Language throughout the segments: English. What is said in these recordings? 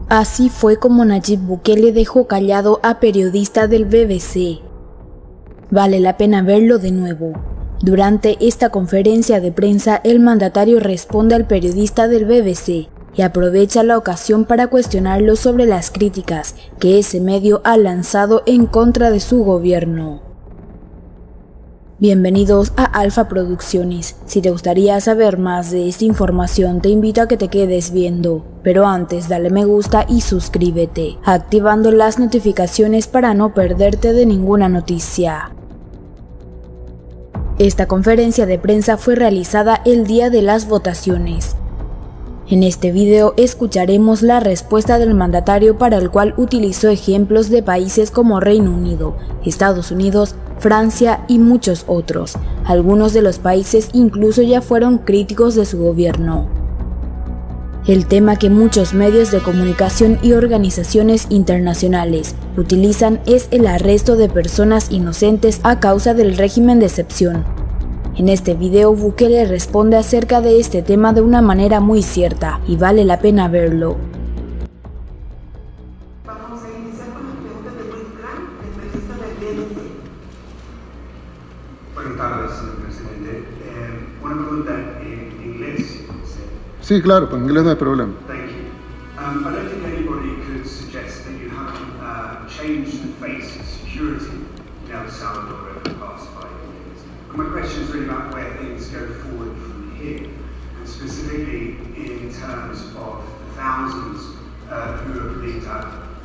Así fue como Nayib Bukele dejó callado a periodista del BBC. Vale la pena verlo de nuevo. Durante esta conferencia de prensa, el mandatario responde al periodista del BBC y aprovecha la ocasión para cuestionarlo sobre las críticas que ese medio ha lanzado en contra de su gobierno. Bienvenidos a Alfa Producciones. Si te gustaría saber más de esta información, te invito a que te quedes viendo. Pero antes, dale me gusta y suscríbete, activando las notificaciones para no perderte de ninguna noticia. Esta conferencia de prensa fue realizada el día de las votaciones. En este video escucharemos la respuesta del mandatario, para el cual utilizó ejemplos de países como Reino Unido, Estados Unidos, Francia y muchos otros. Algunos de los países incluso ya fueron críticos de su gobierno. El tema que muchos medios de comunicación y organizaciones internacionales utilizan es el arresto de personas inocentes a causa del régimen de excepción. En este video, Bukele responde acerca de este tema de una manera muy cierta y vale la pena verlo. Vamos a iniciar con las preguntas de el periodista del BBC. Buenas tardes, señor presidente. Una pregunta en inglés. Sí, claro, en inglés no hay problema. Thank you. I don't think anybody could suggest that you haven't changed the face of security in El Salvador over the past 5 years. My question is really about where things go forward from here, and specifically in terms of the thousands who are believed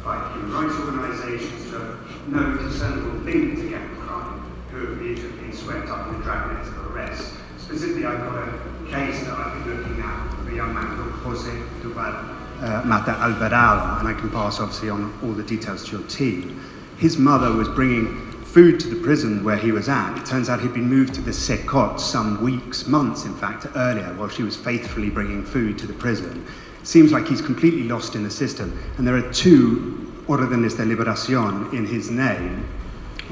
by human rights organisations to have no discernible link to gang crime, who have been swept up in the dragnet of arrests. Specifically, I've got a case that I've been looking at of a young man called Jose Mata Alvarado, and I can pass obviously on all the details to your team. His mother was bringing food to the prison where he was at. It turns out he'd been moved to the Secot some weeks, months in fact, earlier, while she was faithfully bringing food to the prison. Seems like he's completely lost in the system, and there are 2 órdenes de liberación in his name,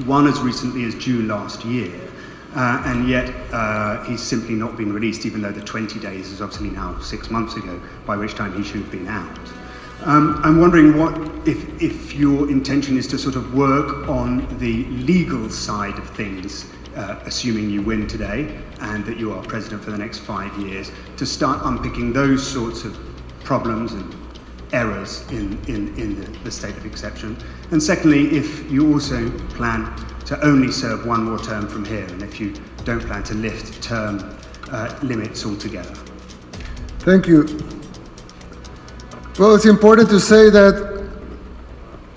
one as recently as June last year, and yet he's simply not been released, even though the 20 days is obviously now 6 months ago, by which time he should have been out. I'm wondering if your intention is to sort of work on the legal side of things, assuming you win today and that you are president for the next 5 years, to start unpicking those sorts of problems and errors in the state of exception. And secondly, if you also plan to only serve 1 more term from here, and if you don't plan to lift term limits altogether. Thank you. Well, it's important to say that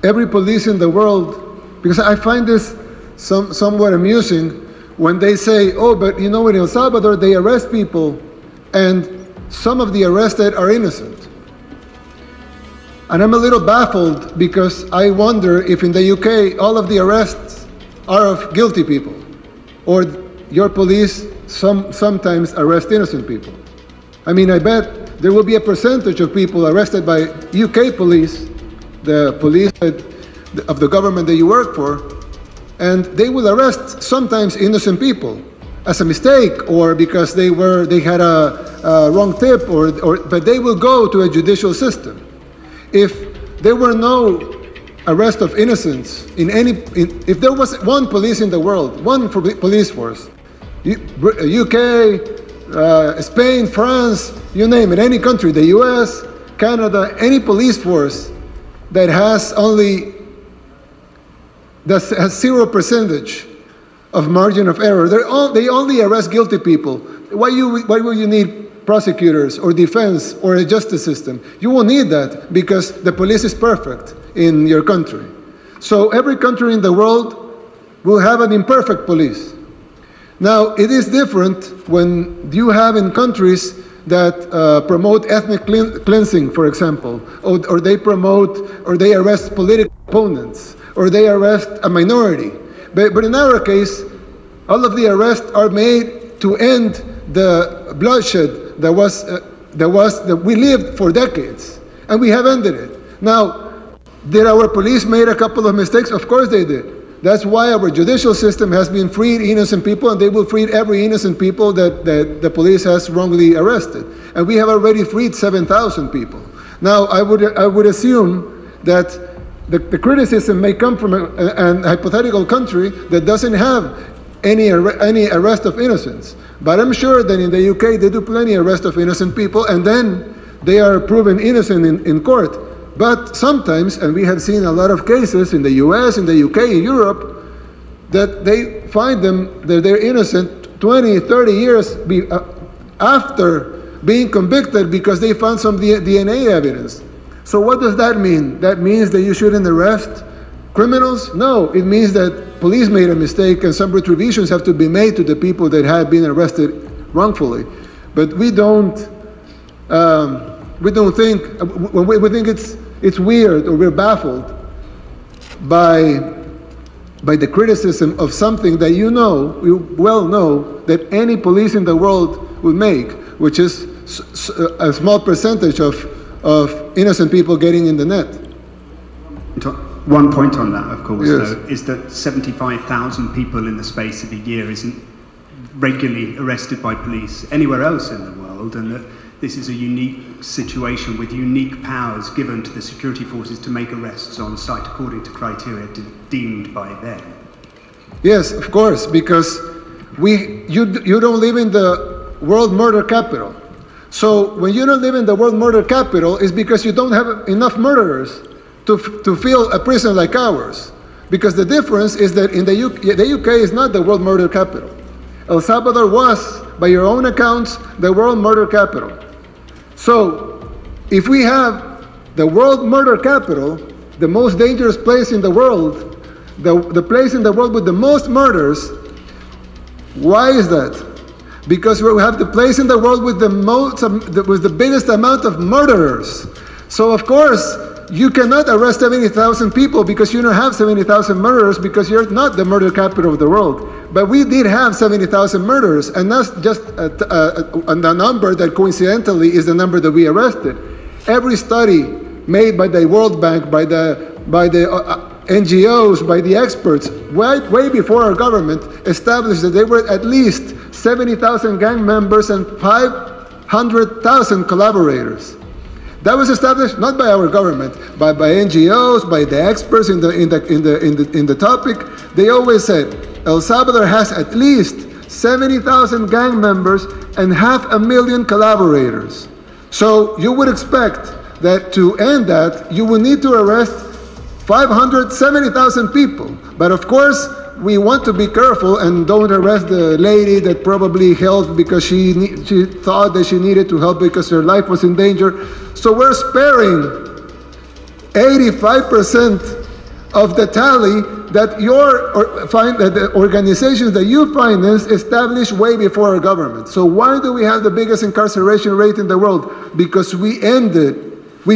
every police in the world, because I find this somewhat amusing when they say, oh, but you know, in El Salvador, they arrest people and some of the arrested are innocent. And I'm a little baffled because I wonder if in the UK, all of the arrests are of guilty people, or your police sometimes arrest innocent people. I mean, I bet there will be a percentage of people arrested by UK police, the police of the government that you work for, and they will arrest sometimes innocent people as a mistake, or because they had a wrong tip, but they will go to a judicial system. If there were no arrest of innocents if there was one police in the world, one police force, UK, Spain, France, you name it, any country, the US, Canada, any police force that has 0% of margin of error, they only arrest guilty people. Why will you need prosecutors or defense or a justice system? You won't need that because the police is perfect in your country. So every country in the world will have an imperfect police. Now, it is different when you have in countries that promote ethnic cleansing, for example, or they arrest political opponents, or they arrest a minority. But in our case, all of the arrests are made to end the bloodshed that we lived for decades, and we have ended it. Now, did our police made a couple of mistakes? Of course they did. That's why our judicial system has been freed innocent people, and they will free every innocent people that the police has wrongly arrested. And we have already freed 7,000 people. Now, I would assume that the criticism may come from an hypothetical country that doesn't have any arrest of innocents. But I'm sure that in the UK they do plenty arrest of innocent people, and then they are proven innocent in court. But sometimes, and we have seen a lot of cases in the US, in the UK, in Europe, that they find them that they're innocent 20, 30 years after being convicted because they found some DNA evidence. So what does that mean? That means that you shouldn't arrest criminals? No, it means that police made a mistake and some retributions have to be made to the people that have been arrested wrongfully. But we don't think, we think it's weird, or we're baffled by the criticism of something that you well know that any police in the world would make, which is a small percentage of innocent people getting in the net. One point on that, of course, yes, though, is that 75,000 people in the space of a year isn't regularly arrested by police anywhere else in the world, and that this is a unique situation with unique powers given to the security forces to make arrests on site according to criteria deemed by them. Yes, of course, because you don't live in the world murder capital. So when you don't live in the world murder capital, it's because you don't have enough murderers to fill a prison like ours. Because the difference is that in the UK is not the world murder capital. El Salvador was, by your own accounts, the world murder capital. So if we have the world murder capital, the most dangerous place in the world, the place in the world with the most murders, why is that? Because we have the place in the world with the biggest amount of murderers. So of course, you cannot arrest 70,000 people because you don't have 70,000 murderers, because you're not the murder capital of the world. But we did have 70,000 murderers, and that's just a number that coincidentally is the number that we arrested. Every study made by the World Bank, by the NGOs, by the experts, way before our government, established that there were at least 70,000 gang members and 500,000 collaborators. That was established not by our government, but by NGOs, by the experts in the topic. They always said El Salvador has at least 70,000 gang members and 500,000 collaborators. So you would expect that to end that, you would need to arrest 570,000 people. But of course, we want to be careful and don't arrest the lady that probably helped because she thought that she needed to help because her life was in danger. So we're sparing 85% of the tally that the organizations that you finance established way before our government. So why do we have the biggest incarceration rate in the world? Because we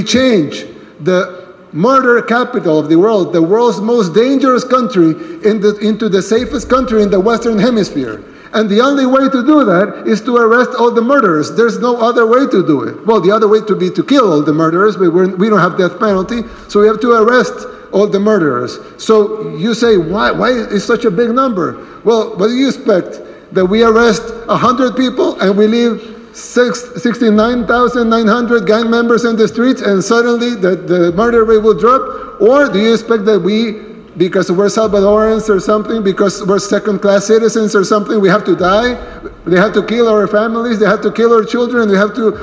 changed the murder capital of the world's most dangerous country, into the safest country in the Western Hemisphere. And the only way to do that is to arrest all the murderers. There's no other way to do it. Well, the other way would be to kill all the murderers, but we don't have death penalty, so we have to arrest all the murderers. So you say, why is such a big number? Well, what do you expect? That we arrest 100 people and we leave 69,900 gang members in the streets and suddenly the murder rate will drop? Or do you expect that because we're Salvadorans or something, because we're second-class citizens or something, we have to die? They have to kill our families, they have to kill our children,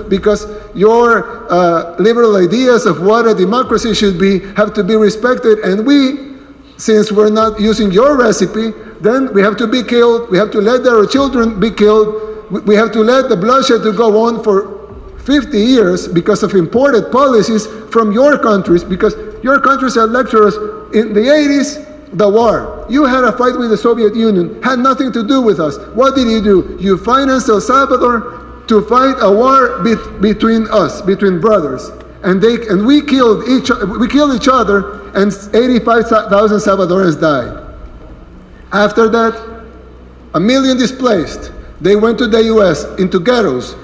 because your liberal ideas of what a democracy should be have to be respected, and since we're not using your recipe, then we have to be killed, we have to let our children be killed, we have to let the bloodshed to go on for 50 years because of imported policies from your countries, because your countries had lecturers in the 80s, the war. You had a fight with the Soviet Union, had nothing to do with us. What did you do? You financed El Salvador to fight a war between us, between brothers. And we killed each other, and 85,000 Salvadorans died. After that, 1 million displaced. They went to the US, into ghettos.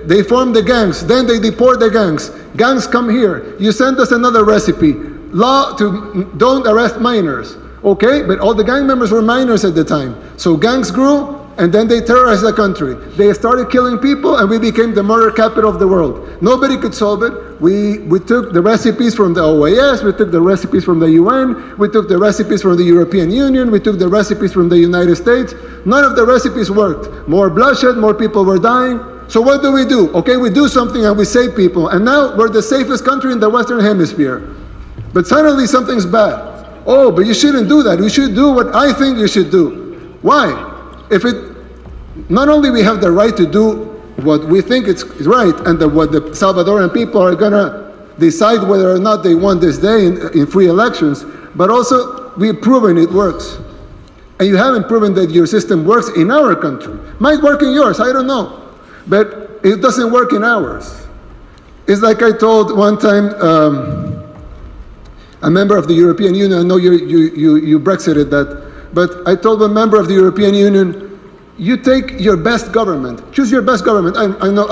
They formed the gangs, then they deport the gangs. Gangs come here. You send us another recipe. Law to don't arrest minors. Okay, but all the gang members were minors at the time. So gangs grew, And then they terrorized the country. They started killing people, and we became the murder capital of the world. Nobody could solve it. We took the recipes from the OAS, we took the recipes from the UN, we took the recipes from the European Union, we took the recipes from the United States. None of the recipes worked. More bloodshed, more people were dying. So what do? Okay, we do something and we save people. And now we're the safest country in the Western Hemisphere. But suddenly something's bad. Oh, but you shouldn't do that. You should do what I think you should do. Why? Not only we have the right to do what we think is right, and what the Salvadoran people are gonna decide whether or not they want this day in free elections, but also we've proven it works. And you haven't proven that your system works in our country. Might work in yours, I don't know, but it doesn't work in ours. It's like I told one time a member of the European Union, I know you Brexited that, but I told a member of the European Union, you take your best government, choose your best government. I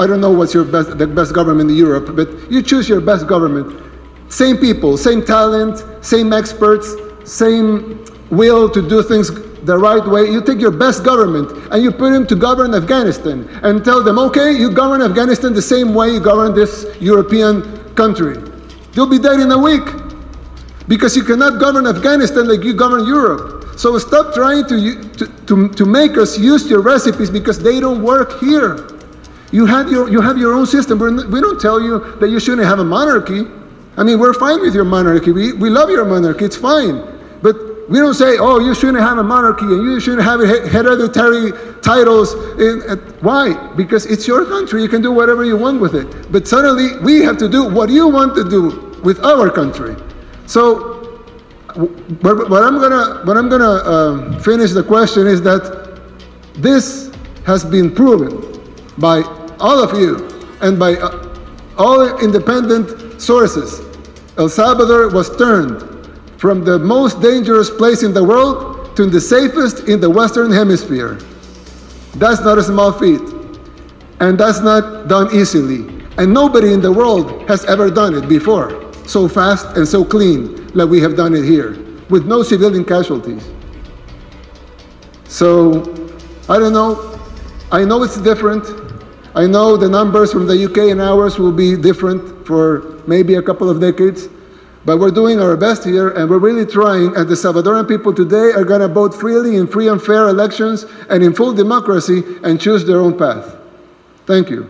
don't know what's the best government in Europe, but you choose your best government. Same people, same talent, same experts, same will to do things the right way. You take your best government and you put him to govern Afghanistan and tell them, okay, you govern Afghanistan the same way you govern this European country. You'll be dead in a week because you cannot govern Afghanistan like you govern Europe. So stop trying to make us use your recipes because they don't work here. You have your own system. We don't tell you that you shouldn't have a monarchy. I mean, we're fine with your monarchy. We love your monarchy. It's fine. But we don't say, oh, you shouldn't have a monarchy and you shouldn't have hereditary titles. Why? Because it's your country. You can do whatever you want with it. But suddenly we have to do what you want to do with our country. So what I'm gonna finish the question is that this has been proven by all of you and by all independent sources. El Salvador was turned from the most dangerous place in the world to the safest in the Western Hemisphere. That's not a small feat, and that's not done easily. And nobody in the world has ever done it before, so fast and so clean like we have done it here, with no civilian casualties. So, I don't know. I know it's different. I know the numbers from the UK and ours will be different for maybe a couple of decades, but we're doing our best here, and we're really trying, and the Salvadoran people today are gonna vote freely in free and fair elections and in full democracy and choose their own path. Thank you.